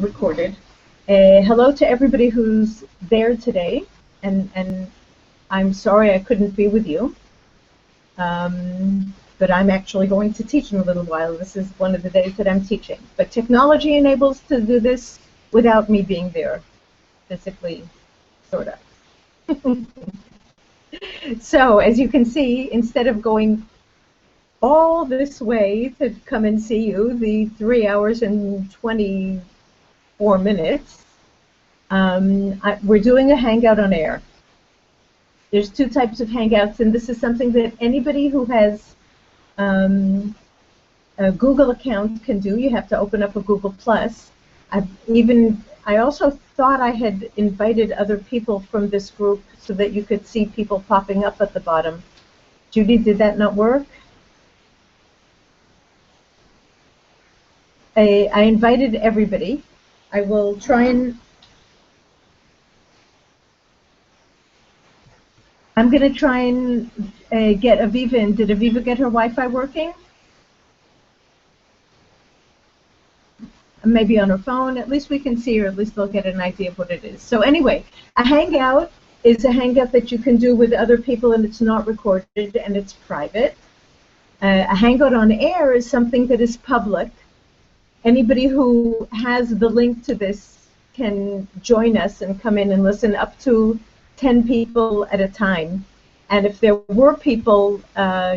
recorded. Hello to everybody who's there today, and I'm sorry I couldn't be with you, but I'm actually going to teach in a little while. This is one of the days that I'm teaching. But technology enables to do this without me being there, physically, sort of. So, as you can see, instead of going all this way to come and see you, the 3 hours and 24 minutes, we're doing a Hangout on air. There's two types of Hangouts, and this is something that anybody who has a Google account can do. You have to open up a Google+. I also thought I had invited other people from this group so that you could see people popping up at the bottom. Judy, did that not work? I invited everybody. I will try and... I'm going to try and get Aviva in. Did Aviva get her Wi-Fi working? Maybe on her phone. At least we can see her. At least they'll get an idea of what it is. So anyway, a Hangout is a Hangout that you can do with other people, and it's not recorded, and it's private. A Hangout on air is something that is public. Anybody who has the link to this can join us and come in and listen, up to 10 people at a time. And if there were people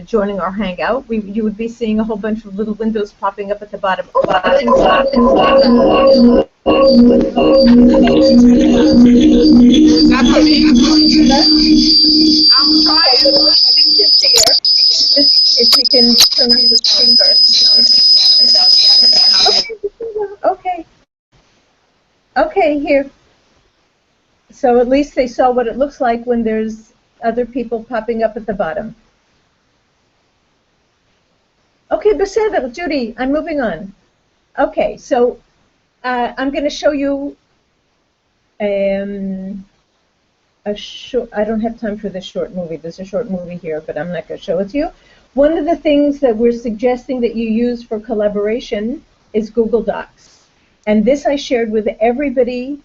joining our Hangout, you would be seeing a whole bunch of little windows popping up at the bottom. Oh, okay. I'm trying. If you can turn on the speaker. Okay. Okay, here. So at least they saw what it looks like when there's other people popping up at the bottom. Okay, beseder, Judy, I'm moving on. Okay, so I'm going to show you a short. I don't have time for this short movie. There's a short movie here, but I'm not going to show it to you. One of the things that we're suggesting that you use for collaboration is Google Docs. And this I shared with everybody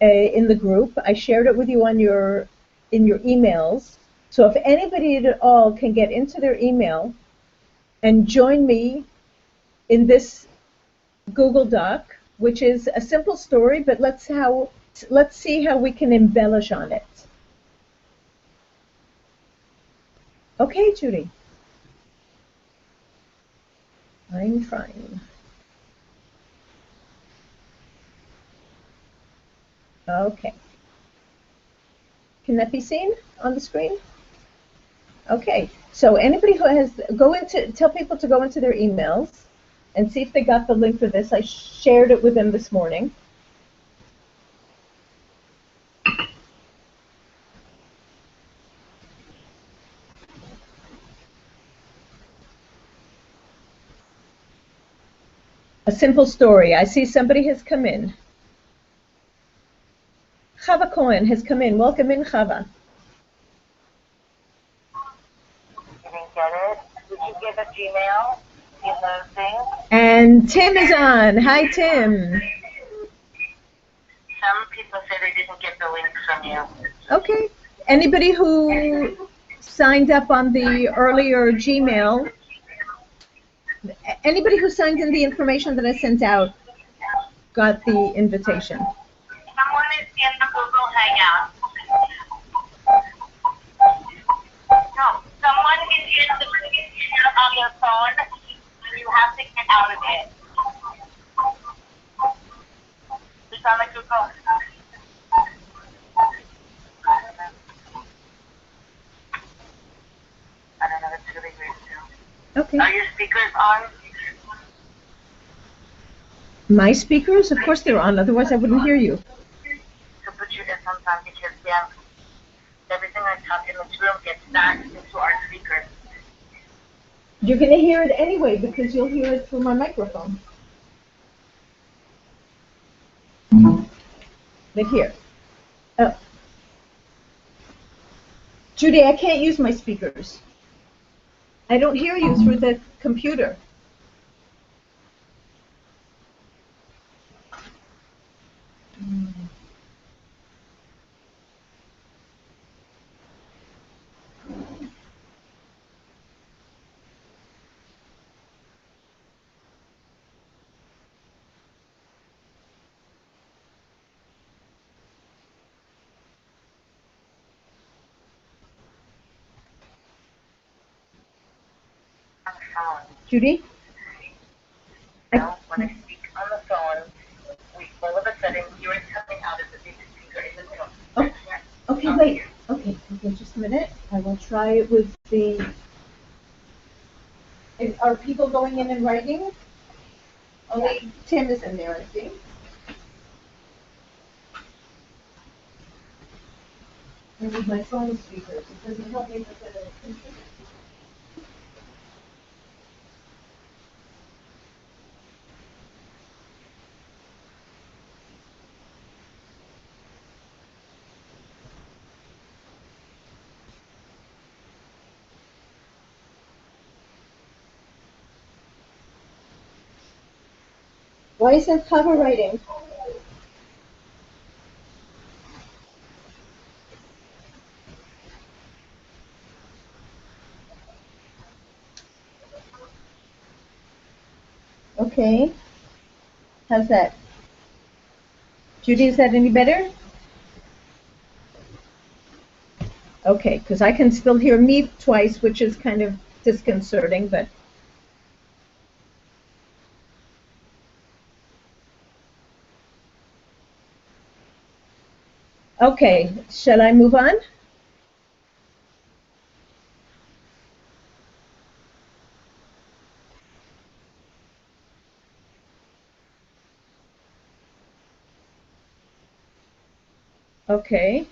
in the group. I shared it with you on in your emails. So if anybody at all can get into their email and join me in this Google Doc, which is a simple story, but let's see how we can embellish on it. Okay, Judy. I'm trying. Okay. Can that be seen on the screen? Okay. So anybody who has, tell people to go into their emails and see if they got the link for this. I shared it with them this morning. A simple story. I see somebody has come in. Chava Cohen has come in. Welcome in, Chava. You didn't get it? Did you get a Gmail? You know things? And Tim is on. Hi, Tim. Some people say they didn't get the link from you. Okay. Anybody who signed up on the earlier Gmail, anybody who signed in the information that I sent out got the invitation. Someone is in the Google Hangout. No, someone is on their phone, and you have to get out of it. It's on the Google. I don't know, that's really weird too. Okay. Are your speakers on? My speakers? Of course they're on, otherwise I wouldn't hear you. To put your earphones on because everything I talk in this room gets back into our speakers. You're going to hear it anyway because you'll hear it through my microphone. But here. Oh. Judy, I can't use my speakers. I don't hear you through the computer. Judy? Now, when I speak on the phone, all of a sudden, yours coming out as a big finger in the middle. Oh, okay, wait. Okay, just a minute. I will try it with the... Are people going in and writing? Only Tim is in there, I think. And with my phone speakers, it doesn't help me with the... Why is that cover writing? Okay. How's that? Judy, is that any better? Okay, because I can still hear me twice, which is kind of disconcerting, but... Okay, shall I move on? Okay.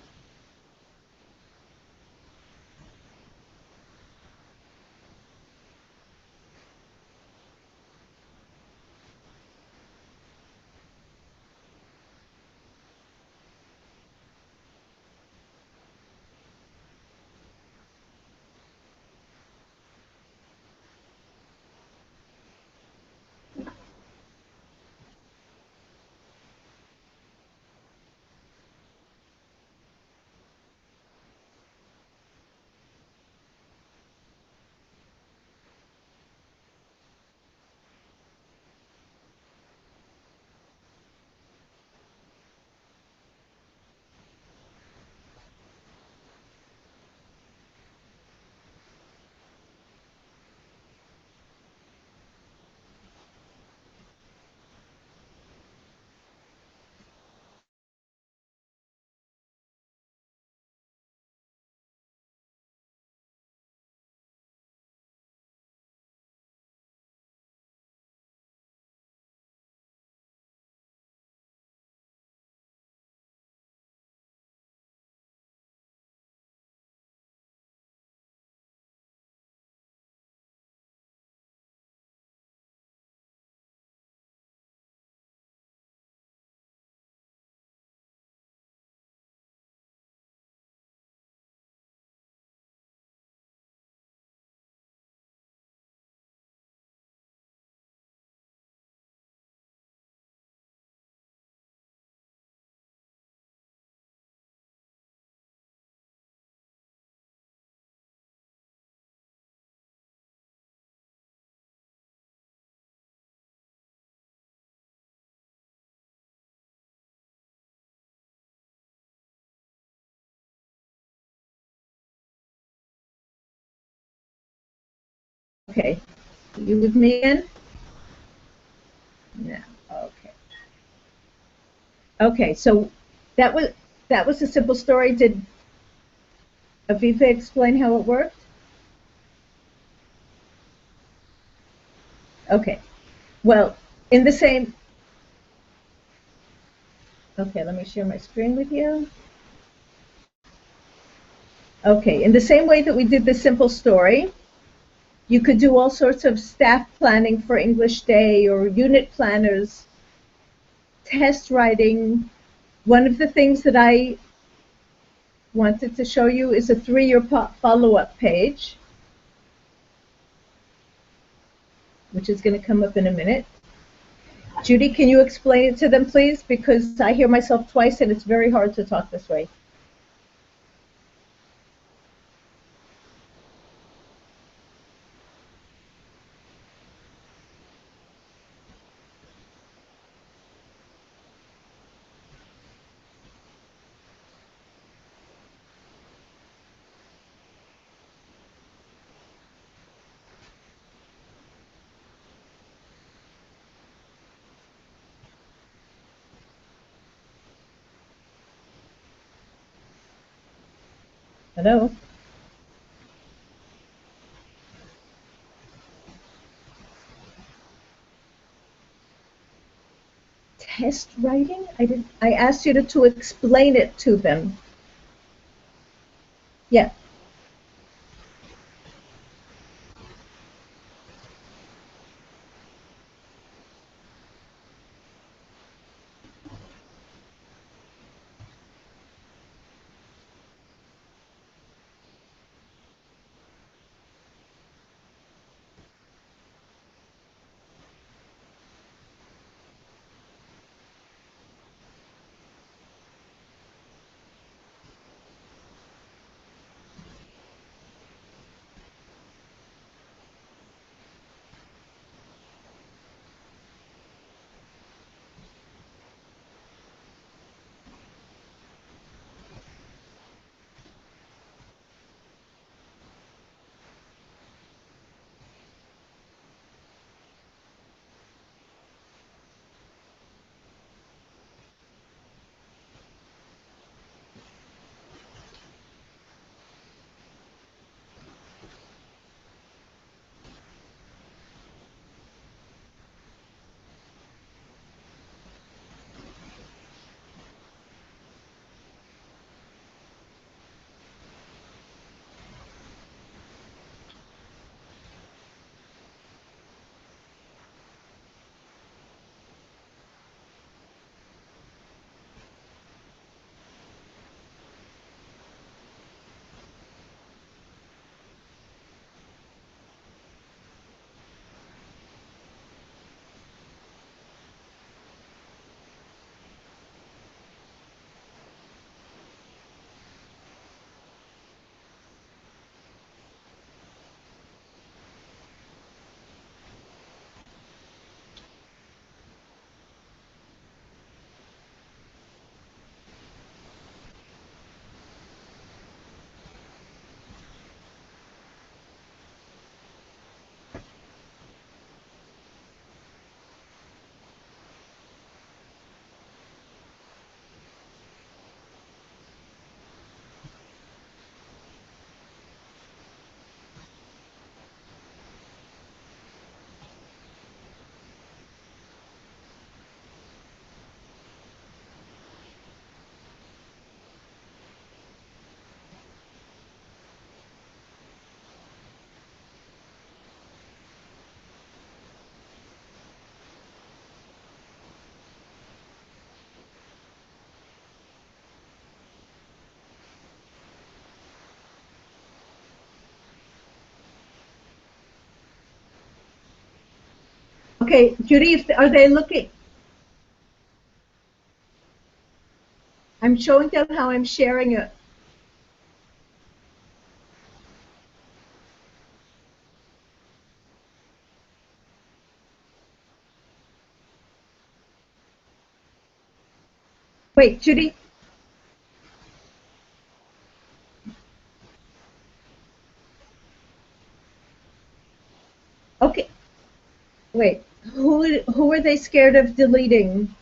Okay. You with me again? No. Okay. Okay, so that was a simple story. Did Aviva explain how it worked? Okay. Well, in the same... Okay, let me share my screen with you. Okay, in the same way that we did the simple story, you could do all sorts of staff planning for English Day or unit planners, test writing. One of the things that I wanted to show you is a 3-year follow-up page, which is going to come up in a minute. Judy, can you explain it to them, please? Because I hear myself twice and it's very hard to talk this way. Hello? Test writing? I asked you to explain it to them. Yeah. Okay, Judy, are they looking? I'm showing them how I'm sharing it. Wait, Judy. Okay, wait. Who are they scared of deleting?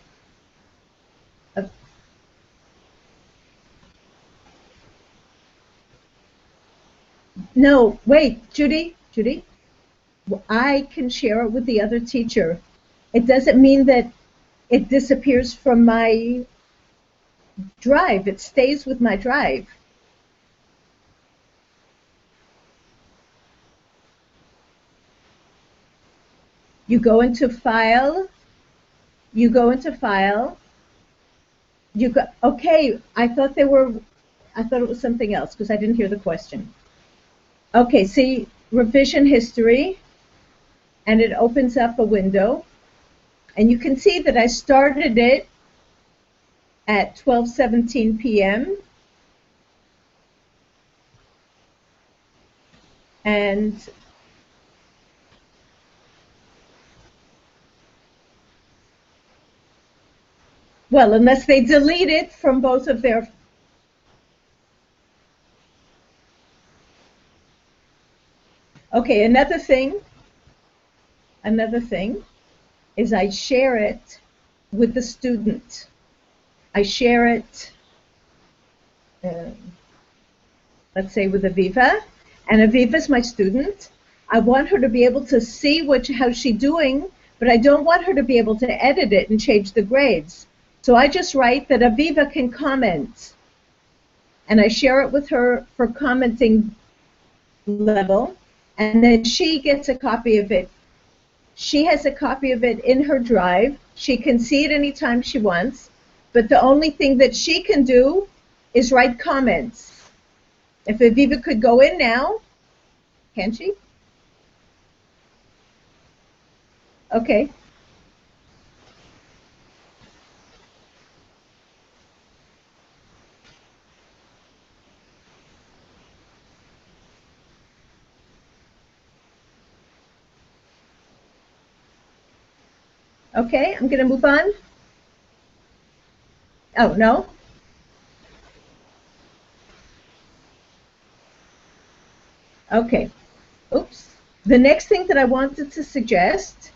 Of- No, wait, Judy. Judy. I can share it with the other teacher. It doesn't mean that it disappears from my drive. It stays with my drive. You go into file. You go into file. You go. Okay, I thought they were. I thought it was something else because I didn't hear the question. Okay, see revision history, and it opens up a window, and you can see that I started it at 12:17 p.m. and well, unless they delete it from both of their. Okay, another thing is I share it with the student. I share it. Uh, let's say with Aviva, and Aviva's my student. I want her to be able to see how she's doing, but I don't want her to be able to edit it and change the grades. So I just write that Aviva can comment, and I share it with her for commenting level, and then she gets a copy of it. She has a copy of it in her drive. She can see it anytime she wants, but the only thing that she can do is write comments. If Aviva could go in now, can she? Okay. Okay, I'm going to move on. Oh, no? Okay. Oops. The next thing that I wanted to suggest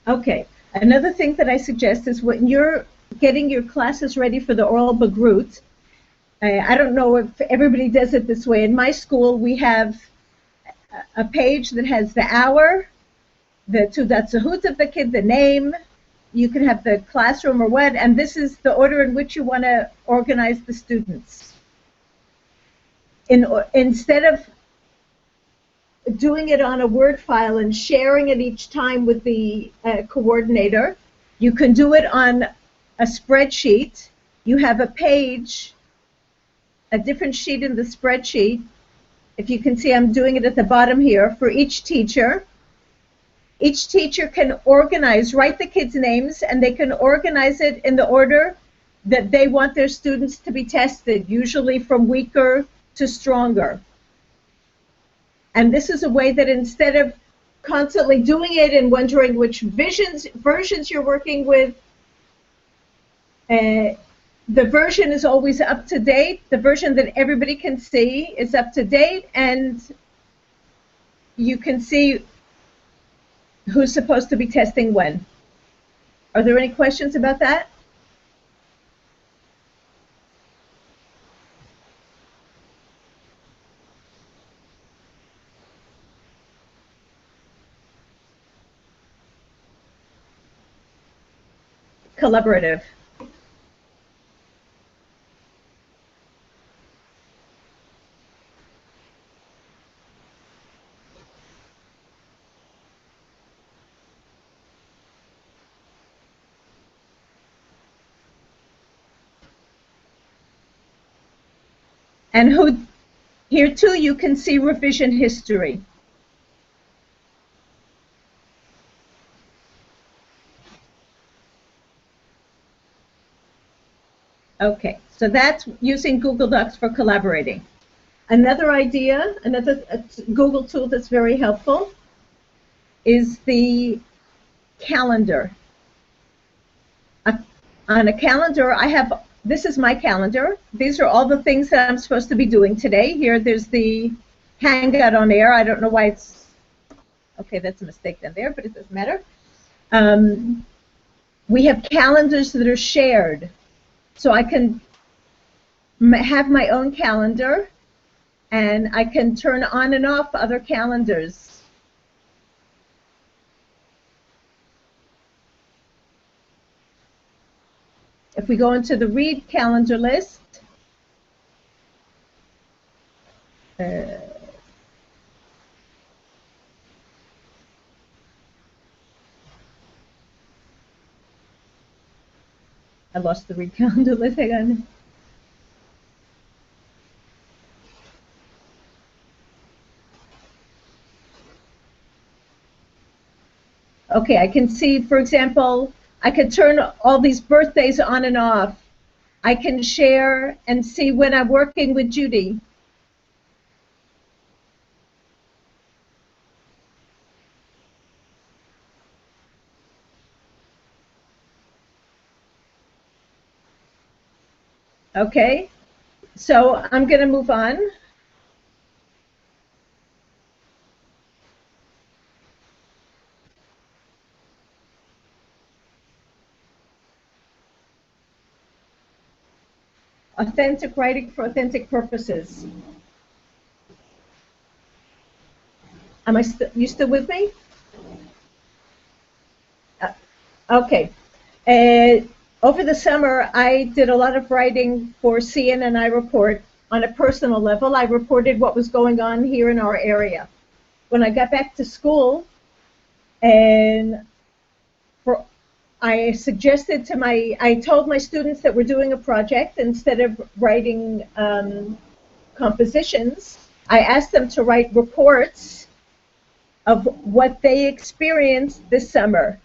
Okay. Another thing that I suggest is when you're getting your classes ready for the oral bagrut, I don't know if everybody does it this way. In my school, we have a page that has the hour, the Teudat Zahut of the kid, the name. You can have the classroom or what, and this is the order in which you want to organize the students. Instead of doing it on a Word file and sharing it each time with the coordinator, you can do it on a spreadsheet. You have a page, a different sheet in the spreadsheet. If you can see, I'm doing it at the bottom here for each teacher. Each teacher can write the kids' names, and they can organize it in the order that they want their students to be tested, usually from weaker to stronger. And this is a way that instead of constantly doing it and wondering which versions you're working with, the version is always up to date. The version that everybody can see is up to date, and you can see who's supposed to be testing when. Are there any questions about that? Collaborative. And here too you can see revision history. Okay, so that's using Google Docs for collaborating. Another idea, another Google tool that's very helpful is the calendar. On a calendar, this is my calendar. These are all the things that I'm supposed to be doing today. Here, there's the Hangout on air. I don't know why it's, okay, that's a mistake down there, but it doesn't matter. We have calendars that are shared. So I can have my own calendar, and I can turn on and off other calendars. If we go into the read calendar list, I lost the read calendar list. Hang on. Okay, I can see, for example, I could turn all these birthdays on and off. I can share and see when I'm working with Judy. Okay, so I'm going to move on. Authentic writing for authentic purposes. You still with me? Okay. Over the summer, I did a lot of writing for CNN Report on a personal level. I reported what was going on here in our area. When I got back to school, and I told my students that we're doing a project. Instead of writing compositions, I asked them to write reports of what they experienced this summer.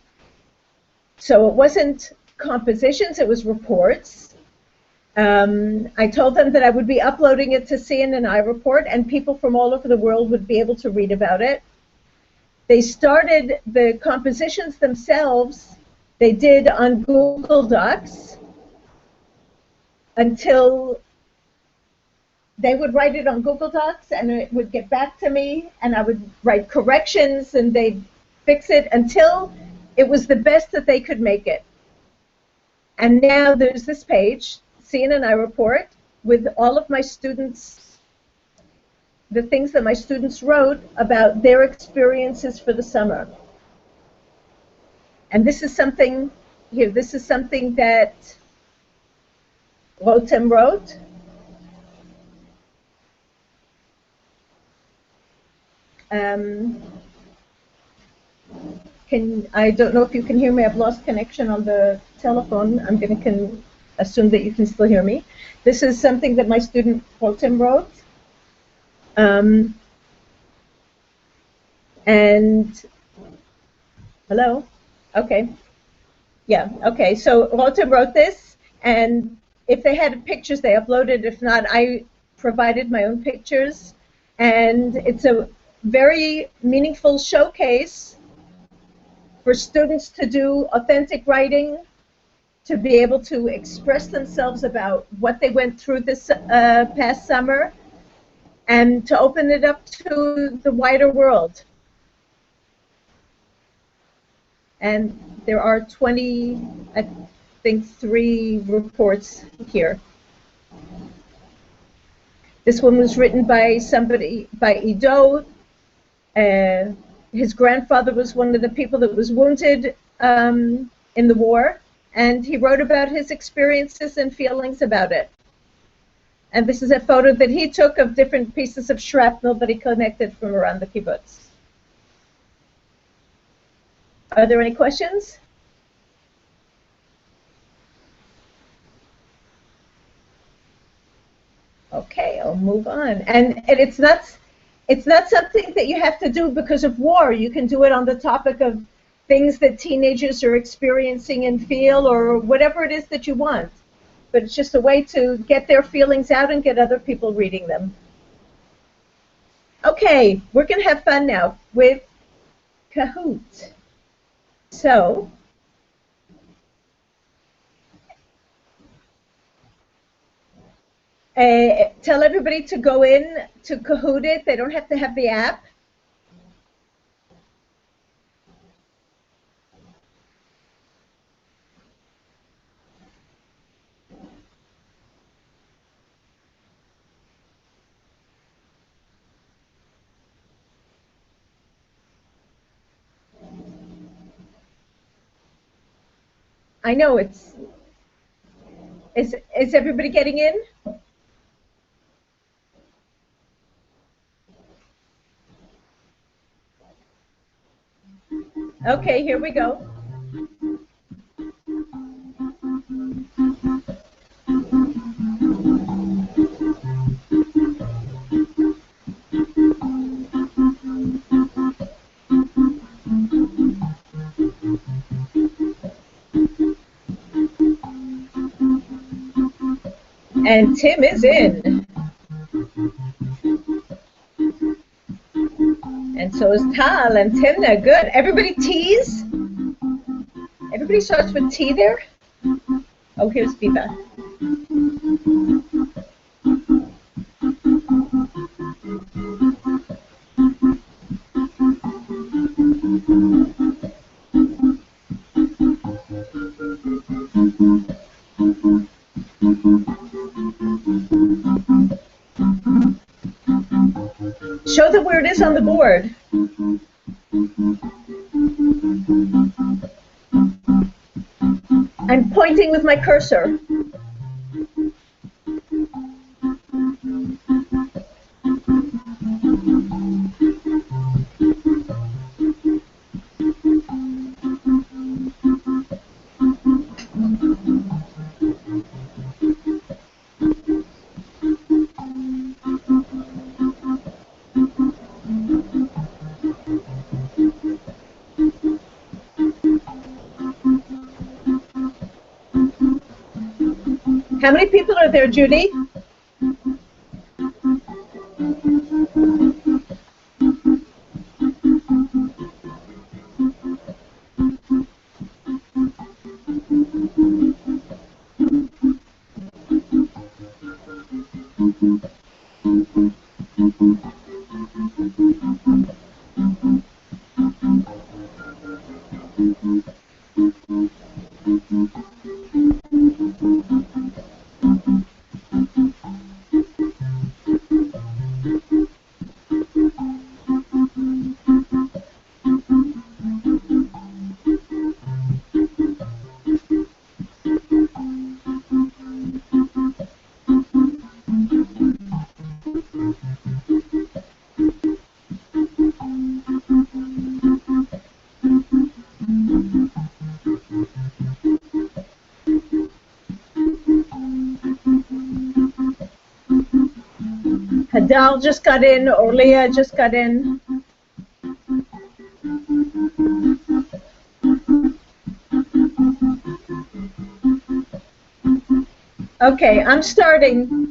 So it wasn't compositions, it was reports. I told them that I would be uploading it to CNN Report, and people from all over the world would be able to read about it. They started the compositions themselves. They did on Google Docs until they would write it on Google Docs, and it would get back to me, and I would write corrections, and they'd fix it until it was the best that they could make it. And now there's this page, CNN Report, with all of my students, the things that my students wrote about their experiences for the summer. And this is something here. This is something that Rotem wrote. I don't know if you can hear me. I've lost connection on the telephone. I'm going to assume that you can still hear me. This is something that my student Rotem wrote. And hello? Okay. Yeah, okay. So Rotem wrote this, and if they had pictures, they uploaded. If not, I provided my own pictures. And it's a very meaningful showcase for students to do authentic writing, to be able to express themselves about what they went through this past summer, and to open it up to the wider world. And there are 20, I think, 3 reports here. This one was written by Ido. His grandfather was one of the people that was wounded in the war, and he wrote about his experiences and feelings about it. And this is a photo that he took of different pieces of shrapnel that he collected from around the kibbutz. Are there any questions? Okay, I'll move on. And it's not something that you have to do because of war. You can do it on the topic of things that teenagers are experiencing and feel, or whatever it is that you want. But it's just a way to get their feelings out and get other people reading them. Okay, we're going to have fun now with Kahoot. So, tell everybody to go in to Kahoot it. They don't have to have the app. I know it's... Is everybody getting in? Okay, here we go. And Tim is in. And so is Tal and Timna. Good. Everybody T's? Everybody starts with T there? Oh, here's Viva. Show them where it is on the board. I'm pointing with my cursor. How many people are there, Judy? Hadal just got in, or Leah just got in. Okay, I'm starting.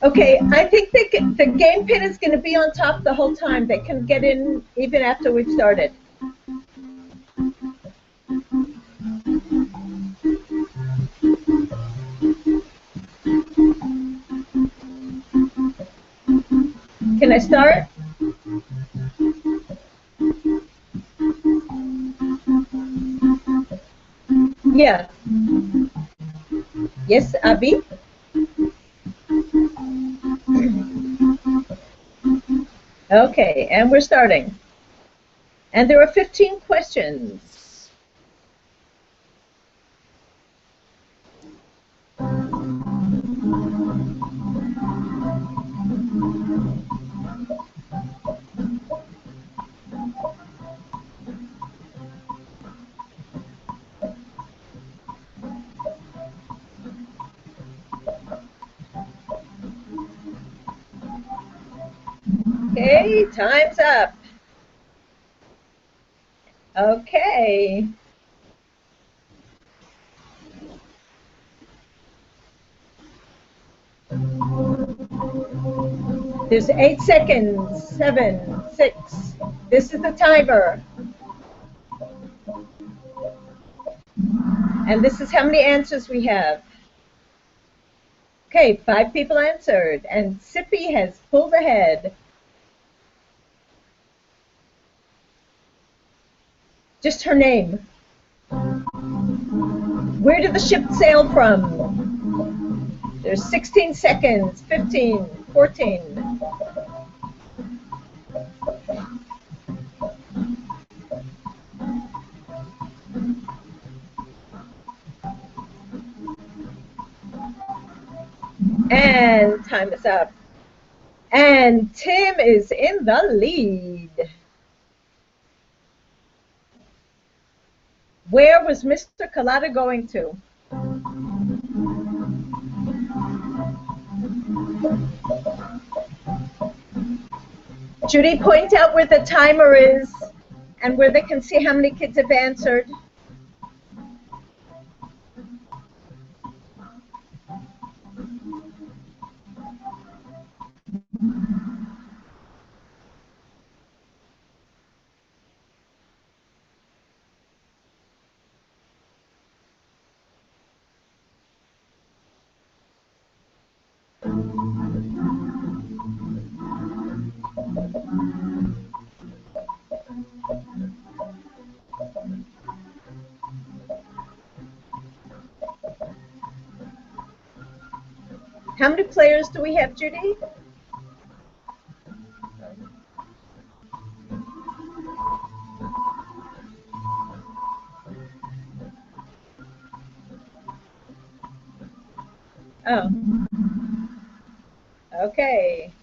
Okay, I think the game pin is going to be on top the whole time. They can get in even after we've started. Can I start? Yeah. Yes, Abby? Okay, and we're starting. And there are 15 questions. Okay, time's up. Okay. There's 8 seconds. 7, 6. This is the timer. And this is how many answers we have. Okay, 5 people answered, and Sippy has pulled ahead. Just her name. Where did the ship sail from? There's 16 seconds, 15, 14. And time is up. And Tim is in the lead. Where was Mr. Collada going to? Judy, point out where the timer is and where they can see how many kids have answered. How many players do we have, Judy? Oh. Okay.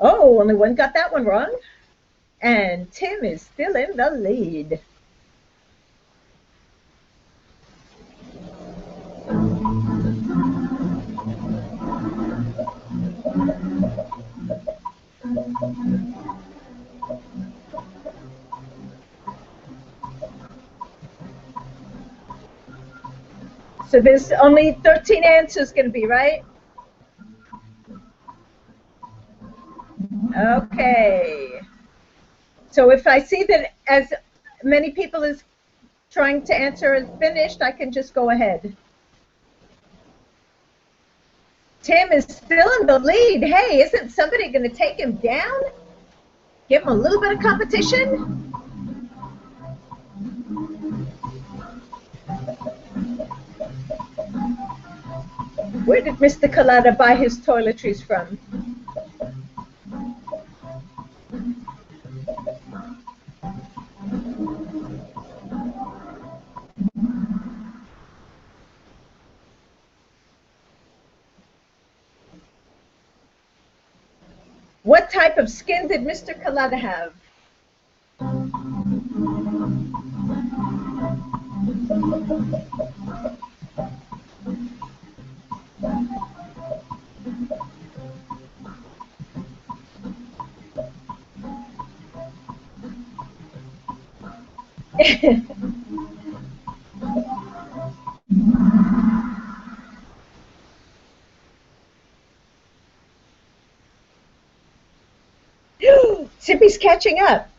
Oh, only one got that one wrong. And Tim is still in the lead. So there's only 13 answers going to be, right? Okay. So if I see that as many people as trying to answer is finished, I can just go ahead. Tim is still in the lead. Hey, isn't somebody going to take him down? Give him a little bit of competition? Where did Mr. Collada buy his toiletries from? What type of skin did Mr. Collada have? Zippy's catching up.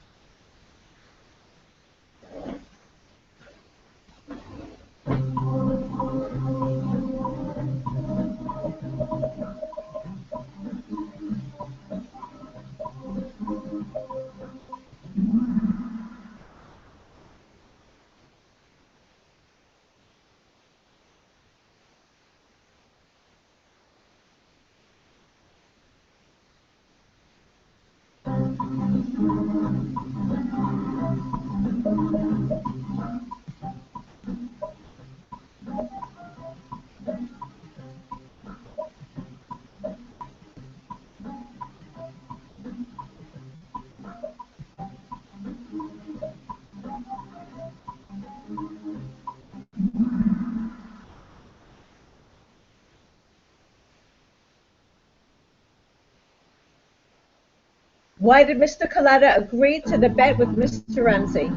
Why did Mr. Collada agree to the bet with Mr. Ramsey?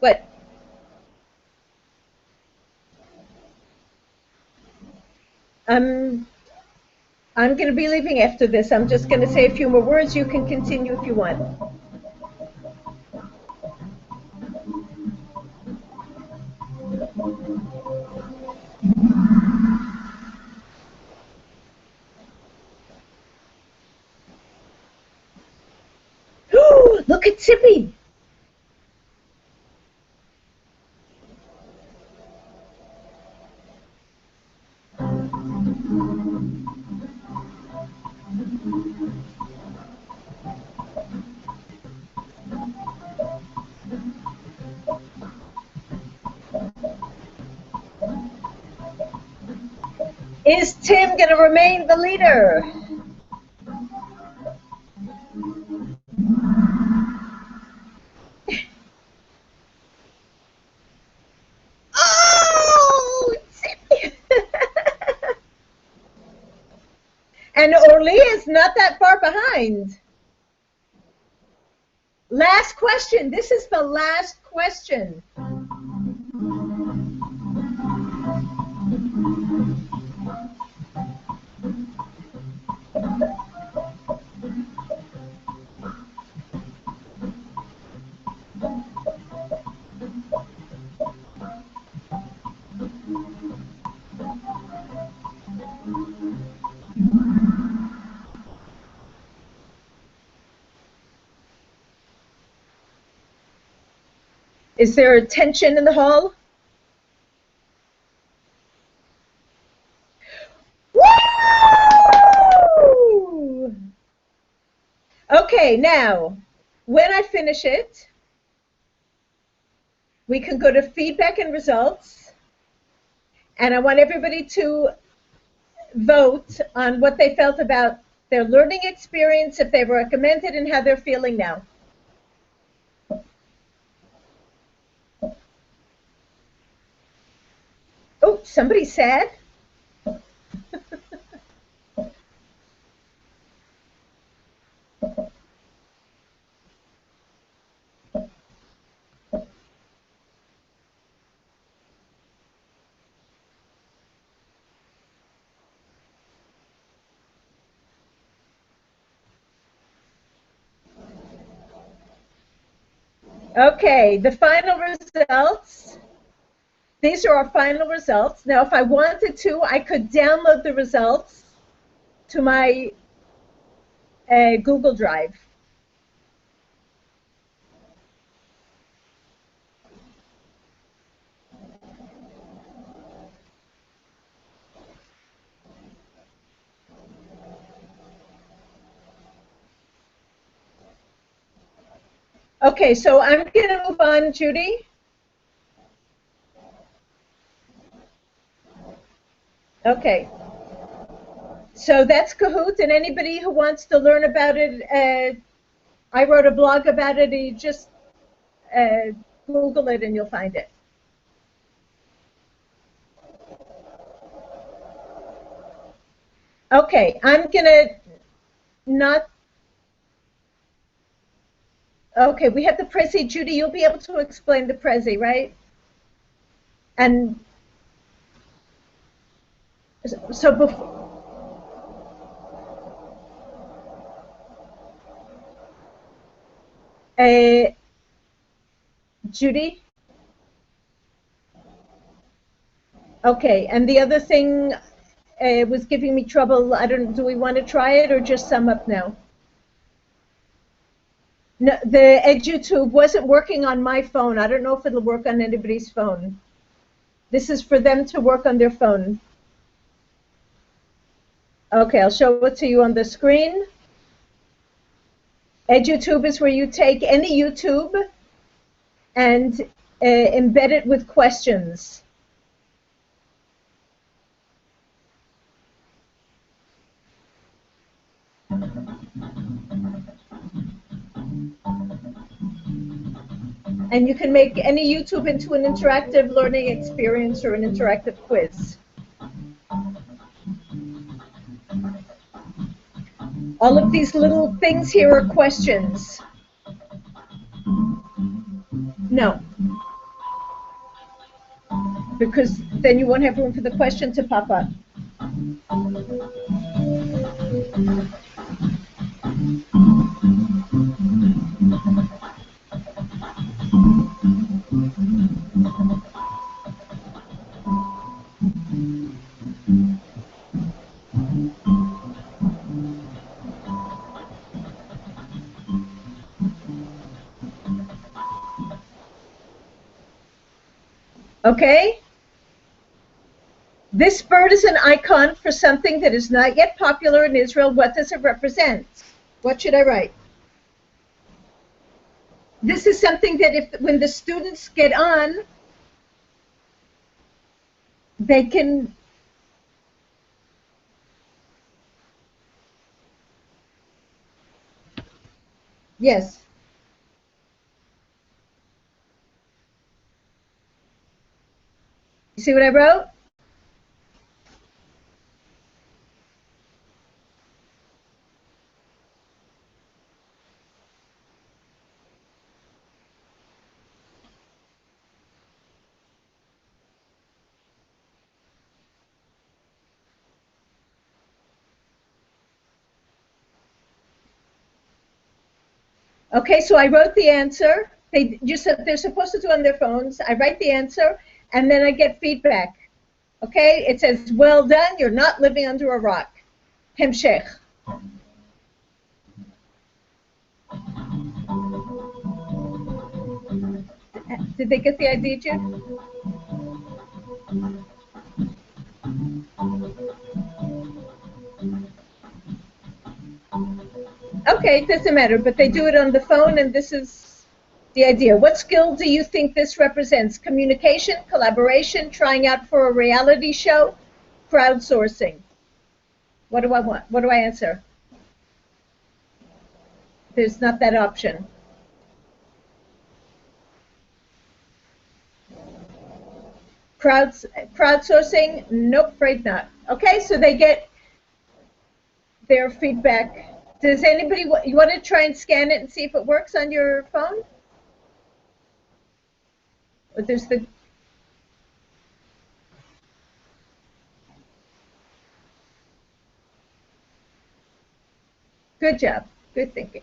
But I'm going to be leaving after this. I'm just going to say a few more words. You can continue if you want. look at Tippy. Is Tim going to remain the leader? Oh, Tim. And Orly is not that far behind. Last question. This is the last question. Is there a tension in the hall? Woo! Okay, now, when I finish it, we can go to feedback and results, and I want everybody to vote on what they felt about their learning experience, if they recommend it, and how they're feeling now. Oh, somebody's sad. Okay, the final results. These are our final results. Now, if I wanted to, I could download the results to my Google Drive. Okay, so I'm going to move on, Judy. Okay. So that's Kahoot, and anybody who wants to learn about it, I wrote a blog about it. You just Google it and you'll find it. Okay, I'm going to not... Okay, we have the Prezi. Judy, you'll be able to explain the Prezi, right? And so before... Judy? Okay, and the other thing was giving me trouble. I don't. Do we want to try it or just sum up now? No, the EduTube wasn't working on my phone. I don't know if it'll work on anybody's phone. This is for them to work on their phone. Okay, I'll show it to you on the screen. EduTube is where you take any YouTube and embed it with questions. And you can make any YouTube into an interactive learning experience or an interactive quiz. All of these little things here are questions. No. Because then you won't have room for the question to pop up. Okay? This bird is an icon for something that is not yet popular in Israel. What does it represent? What should I write? This is something that when the students get on, they can... Yes. You see what I wrote? Okay, so I wrote the answer. They're supposed to do it on their phones. I write the answer, and then I get feedback. Okay, it says, well done, you're not living under a rock. Hemshech. Did they get the idea, Jude? Okay, it doesn't matter, but they do it on the phone, and this is the idea. What skill do you think this represents? Communication, collaboration, trying out for a reality show, crowdsourcing. What do I want? What do I answer? There's not that option. Crowdsourcing? Nope, afraid not. Okay, so they get their feedback. Does anybody, you want to try and scan it and see if it works on your phone? Or there's the... Good job. Good thinking.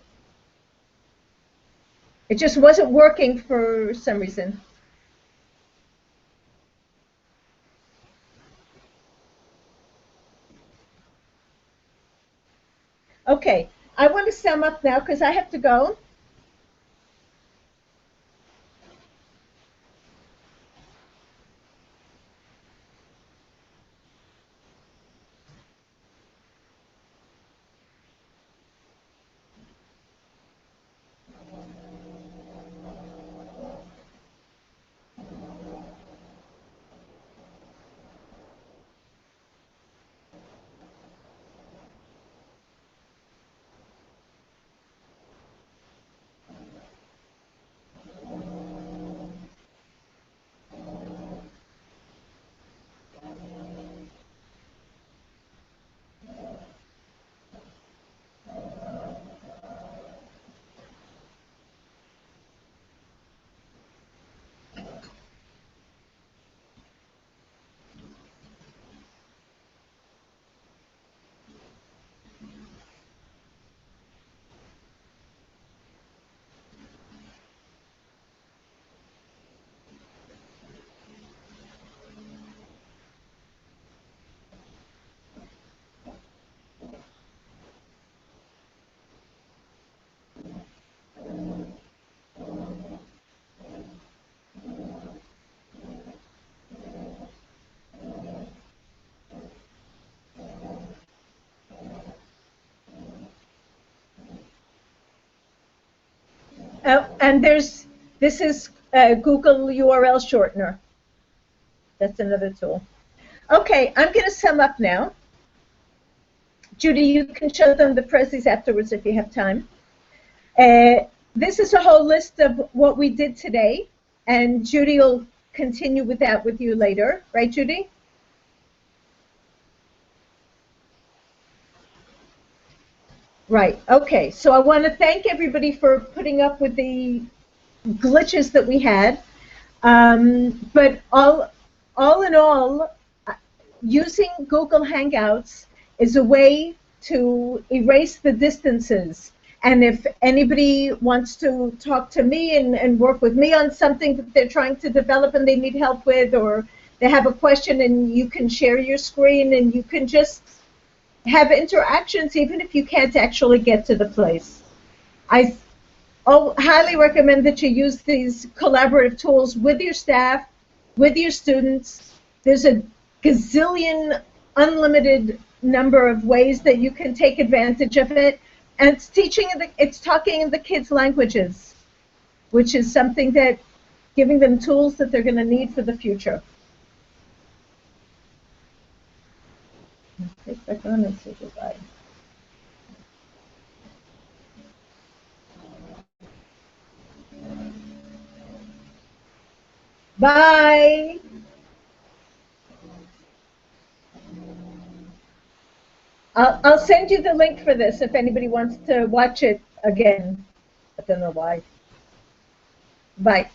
It just wasn't working for some reason. Okay, I want to sum up now because I have to go. And this is Google URL shortener. That's another tool. Okay, I'm going to sum up now. Judy, you can show them the prezzies afterwards if you have time. This is a whole list of what we did today, and Judy will continue with that with you later. Right, Judy? Right, okay. So I want to thank everybody for putting up with the glitches that we had. But all in all, using Google Hangouts is a way to erase the distances. And if anybody wants to talk to me and work with me on something that they're trying to develop and they need help with, or they have a question and you can share your screen and you can just have interactions even if you can't actually get to the place. I highly recommend that you use these collaborative tools with your staff with your students. There's a gazillion, unlimited number of ways that you can take advantage of it. And it's talking in the kids' languages, which is something that, giving them tools that they're going to need for the future. Click back on and say goodbye. Bye. I'll send you the link for this if anybody wants to watch it again. I don't know why. Bye.